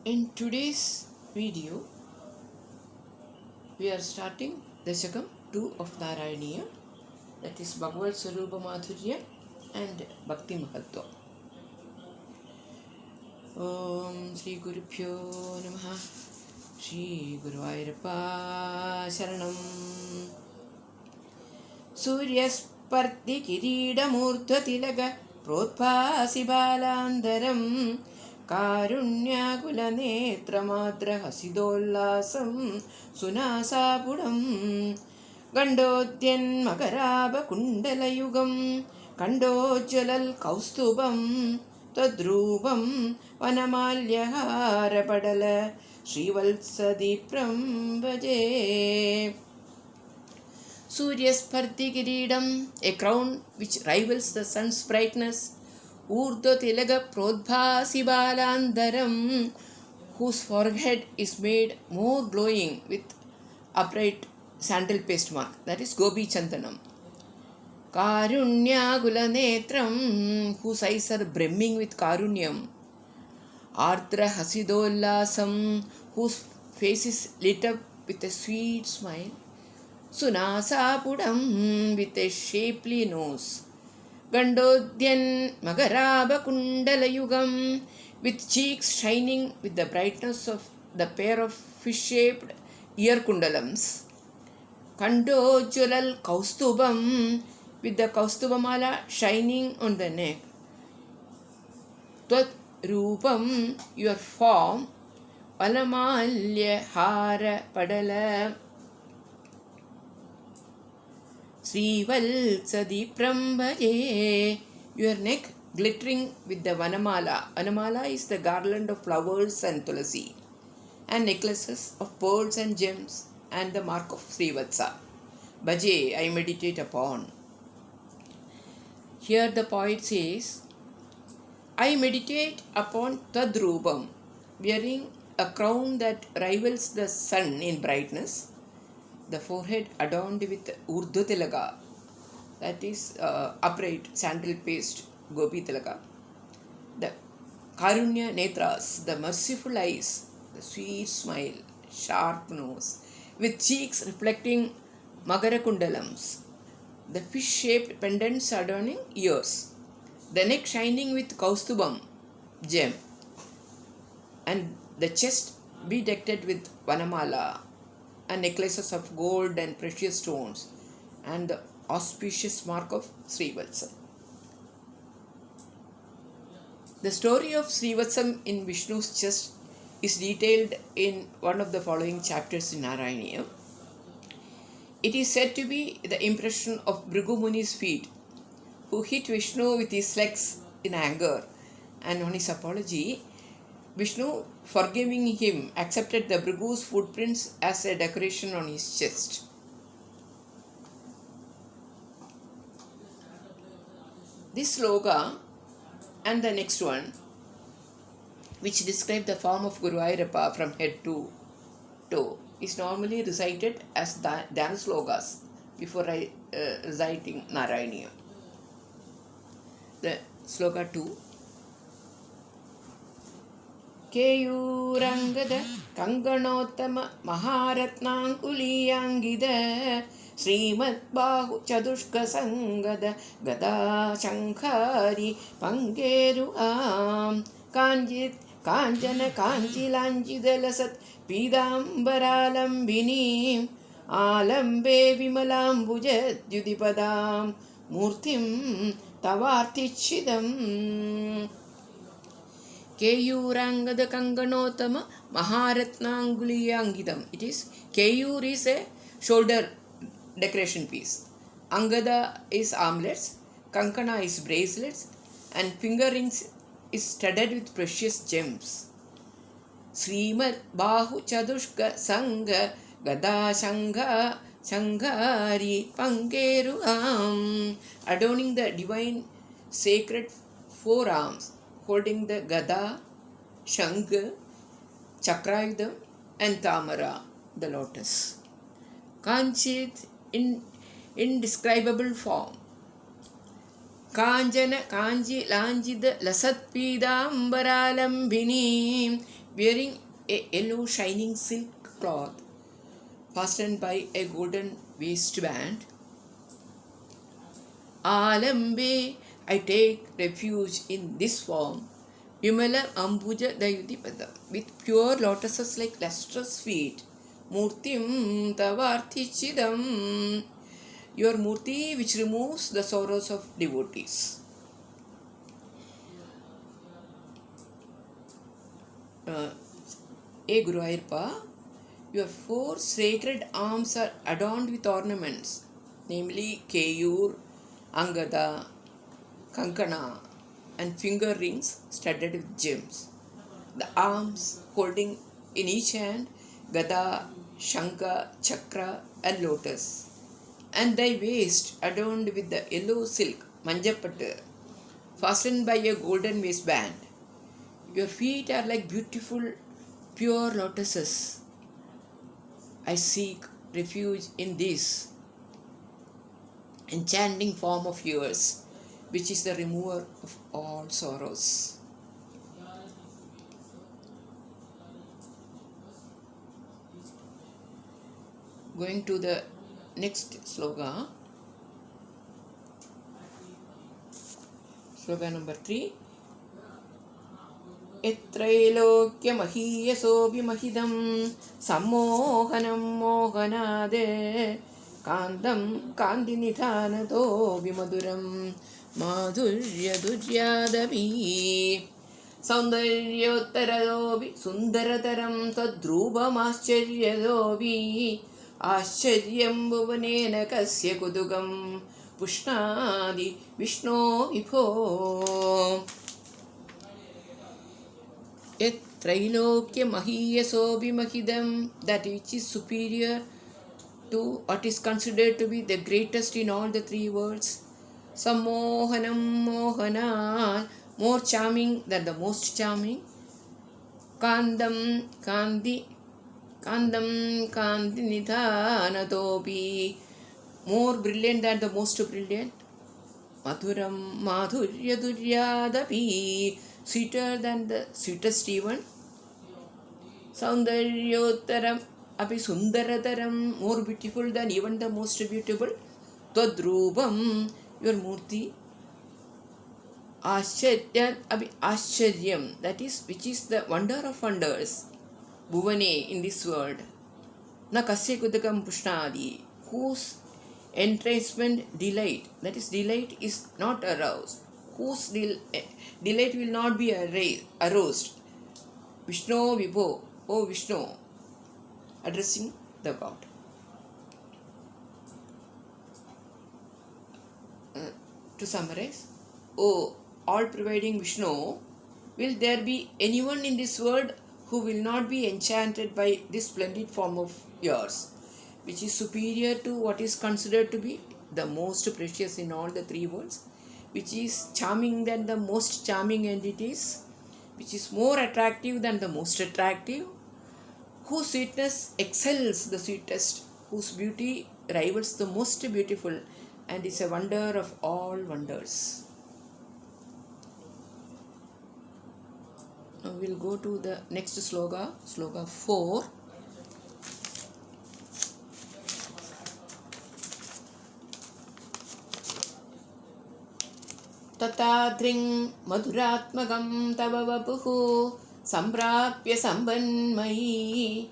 In today's video, we are starting Dashakam 2 of Narayaniya, that is Bhagavad Sarupa Madhurya and Bhakti Mahatva. Om Sri Gurubhyo Namaha Sri Guruvayurappa Sharanam Suryasparti Kiridamurtha Tilaga Prodbhasi Balandaram कारुण्याकुलनेत्रमात्रहसिदोल्लासं सुनासापुडं गण्डोद्यन्मकराभकुण्डलयुगं कण्डोज्ज्वलल्कौस्तुभं तद्रूपं वनमाल्यहारपडल श्रीवत्सदीप्रं भजे. Suryasparti Kiridam, a crown which rivals the sun's brightness. Urdhva Tilaga Prodbhasi Balandaram, whose forehead is made more glowing with upright sandal paste mark, that is Gopi Chandanam. Karunya Gulanetram, whose eyes are brimming with Karunyam. Ardra Hasidollasam, whose face is lit up with a sweet smile. Sunasapudam, with a shapely nose. Gandodhyan Magarabha Kundalayugam, with cheeks shining with the brightness of the pair of fish-shaped ear kundalams. Kandojulal Kaustubam, with the Kaustubamala shining on the neck. Tvat Rupam, your form. Valamalya Hara Padala Srivalsadipram bhaje, your neck glittering with the Vanamala. Vanamala is the garland of flowers and tulasi, and necklaces of pearls and gems, and the mark of Srivatsa. Bhaje, I meditate upon. Here the poet says, I meditate upon Tadrupam, wearing a crown that rivals the sun in brightness, the forehead adorned with Urdhva Tilaga, that is upright sandal paste Gopi Tilaga, the Karunya Netras, the merciful eyes, the sweet smile, sharp nose, with cheeks reflecting Magara Kundalams, the fish-shaped pendants adorning ears, the neck shining with Kaustubam gem, and the chest bedecked with Vanamala, and necklaces of gold and precious stones, and the auspicious mark of Srivatsa. The story of Srivatsam in Vishnu's chest is detailed in one of the following chapters in Narayaniya. It is said to be the impression of Bhrigu Muni's feet, who hit Vishnu with his legs in anger, and on his apology, Vishnu, forgiving him, accepted the Bhrigu's footprints as a decoration on his chest. This sloka and the next one, which describe the form of Guruvayurappa from head to toe, is normally recited as Dhyana slokas before reciting Narayaniya. The sloka 2. Keyurangada Kanganotama Maharatnankuliyangida Srimad Bahu Chadushka Sangada Gada Shankari Pangeru Am Kanjit Kanjana Kanjilanjidalasat Pidambaralambini Alambe Vimalambuja Judipadam Murtim Tavartichidam. Keyurangada Kanganotama Maharatnanguliyangidam. It is, Keyur is a shoulder decoration piece. Angada is armlets, Kankana is bracelets, and finger rings is studded with precious gems. Srimad Bahu Chadushka Sangha Gada Shanga Shangari Pangeru Am, adorning the divine sacred forearms, holding the Gada, Shanga, Chakrayudam, and Tamara, the lotus. Kanchit in indescribable form. Kanjana Kanji Lanjida Lasat Pidambaralambini, wearing a yellow shining silk cloth fastened by a golden waistband. Alambe, I take refuge in this form. Vimala Ambuja Dayudipada, with pure lotuses like lustrous feet. Murtim Tavarthichidam, your Murti which removes the sorrows of devotees. Guru Ayappa, your four sacred arms are adorned with ornaments, namely Keyur, Angada, Kankana, and finger rings studded with gems. The arms holding in each hand Gada, Shankha, Chakra, and lotus, and thy waist adorned with the yellow silk, Manjapattu, fastened by a golden waistband. Your feet are like beautiful, pure lotuses. I seek refuge in this enchanting form of yours, which is the remover of all sorrows. Going to the next sloka. Sloka number 3. Etrailokyamahiyasobhimahidam sammohanam mohanade kandam kandinithanato vimaduram madhuryaduryadavi saundaryottaradovi sundarataram tadrubamascharyadovi आश्चर्यं भुवनेन कस्य कुतुकं पुष्णादि विष्णो विभो यत् त्रैलोक्यमहीयसोऽभिमहिदं, that which is superior to what is considered to be the greatest in all the three worlds. Sammohanam mohana, more charming than the most charming. Kandam kandi, Kandam Kandi Nidhanatopi, more brilliant than the most brilliant. Madhuram Madhuryaduryaadapi, sweeter than the sweetest even. Saundaryottaram Api Sundarataram, more beautiful than even the most beautiful. Tadrubam, your Murti. Ashcharyam Api Ashcharyam, that is, which is the wonder of wonders. Bhuvane, in this world. Na kasya kudakam pushnadi, whose entrancement delight, that is, delight is not aroused, whose delight will not be aroused. Vishnu Vibho, O Vishnu, addressing the God. To summarize, O all-providing Vishnu, will there be anyone in this world who will not be enchanted by this splendid form of yours, which is superior to what is considered to be the most precious in all the three worlds, which is charming than the most charming entities, which is more attractive than the most attractive, whose sweetness excels the sweetest, whose beauty rivals the most beautiful, and is a wonder of all wonders. Now we will go to the next sloka, sloka 4. Tatadring madhuratmagam tava vapuhu samprapya sambanmayi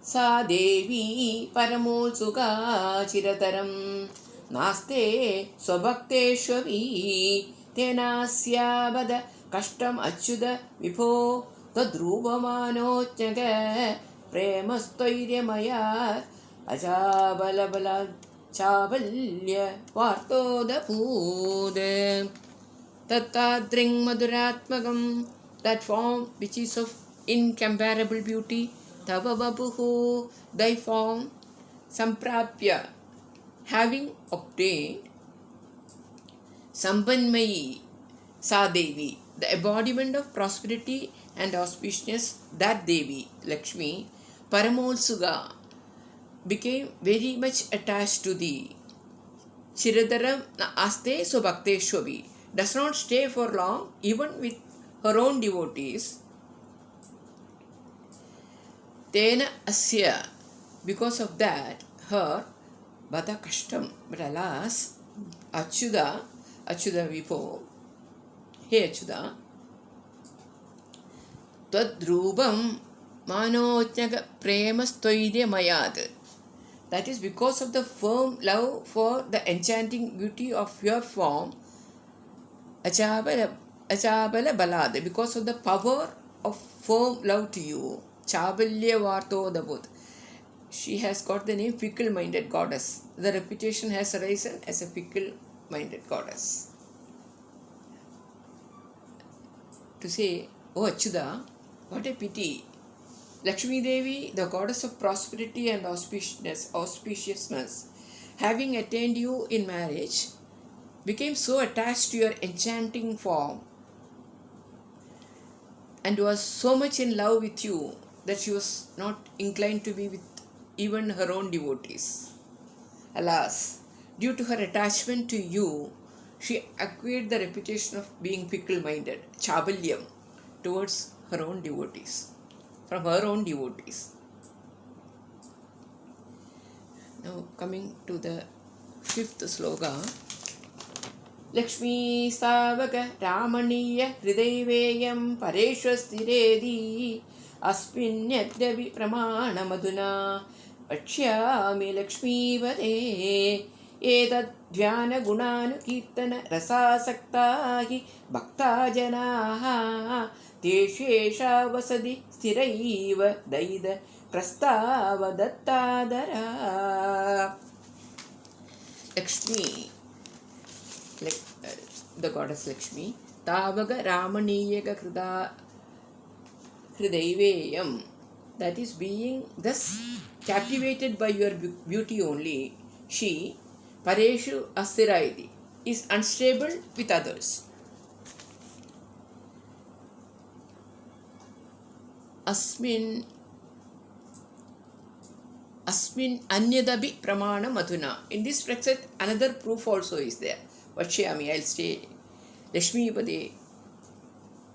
sa devi paramolsuka chirataram naste swabhakteshwavi tenasya Kashtam achyuda vibho tadrupamanochyaga premastoiryamaya achabalabala chabalya vartodapud tatadring madhuratmagam, that form which is of incomparable beauty, tava vapuhu, thy form, samprapya, having obtained, sambanmayi, sa devi, the embodiment of prosperity and auspiciousness, that Devi, Lakshmi, Paramolsuga, became very much attached to thee. Chiradaram aste sobhakteshwavi, does not stay for long even with her own devotees. Tena asya, because of that, her Bada Kashtam, but alas, Achyuta Vipo, hey Achyuta, Tadrubam Manojnaga Premastoide Mayad. That is because of the firm love for the enchanting beauty of your form, Achabala Balad, because of the power of firm love to you, Chabalya Varto Dabut. She has got the name fickle-minded goddess. The reputation has arisen as a fickle-minded goddess. To say, oh Achyuta, what a pity. Lakshmi Devi, the goddess of prosperity and auspiciousness, having attained you in marriage, became so attached to your enchanting form and was so much in love with you that she was not inclined to be with even her own devotees. Alas, due to her attachment to you, she acquired the reputation of being fickle-minded, chabalyam, towards her own devotees, from her own devotees. Now coming to the 5th sloka. Lakshmi Savaka Ramaniya Hridayveyam Pareshwastiredi Asminyadyavi Pramana Madhuna Vakshyami Lakshmi Vade Etad Dhyana Gunanu Kirtana Rasasaktahi Bhakta Janaha Teshesha Vasadi Sthiraiva Daida Prastava Dattadara. Lakshmi, the goddess Lakshmi, Tavaga Ramaniyaga Hridayveyam, that is, being thus captivated by your beauty only, she, Pareshu Asthiraidi, is unstable with others. Asmin Anyadabi Pramana Madhuna. In this precepts, another proof also is there. Vachyami, I'll stay. Lakshmi Pade,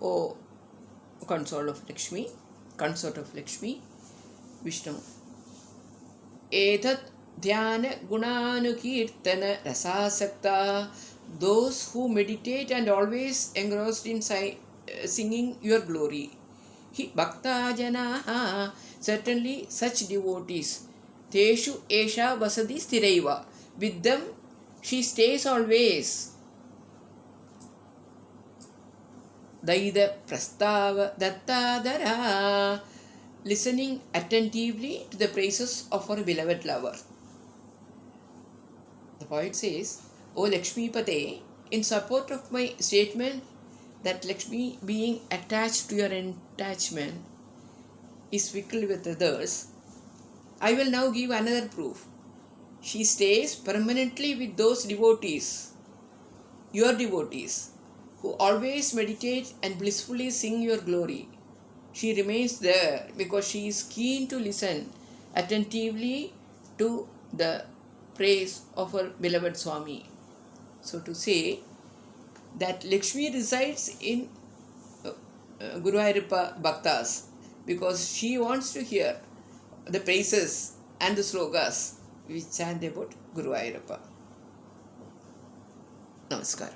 O consort of Lakshmi, Vishnu. Etat Dhyana Gunanukirtana Rasasakta, those who meditate and always engrossed in singing your glory. Hi Bhakta Janaha, certainly such devotees. Teshu Esha Vasadi Sthiraiva, with them she stays always. Daida Prastava Dattadara, listening attentively to the praises of her beloved lover. The poet says, O Lakshmi Pate, in support of my statement that Lakshmi, being attached to your attachment, is fickle with others, I will now give another proof. She stays permanently with those devotees, your devotees, who always meditate and blissfully sing your glory. She remains there because she is keen to listen attentively to the praise of her beloved Swami. So to say that Lakshmi resides in Guruvayurappa Bhaktas because she wants to hear the praises and the slokas which chant about Guruvayurappa. Namaskar.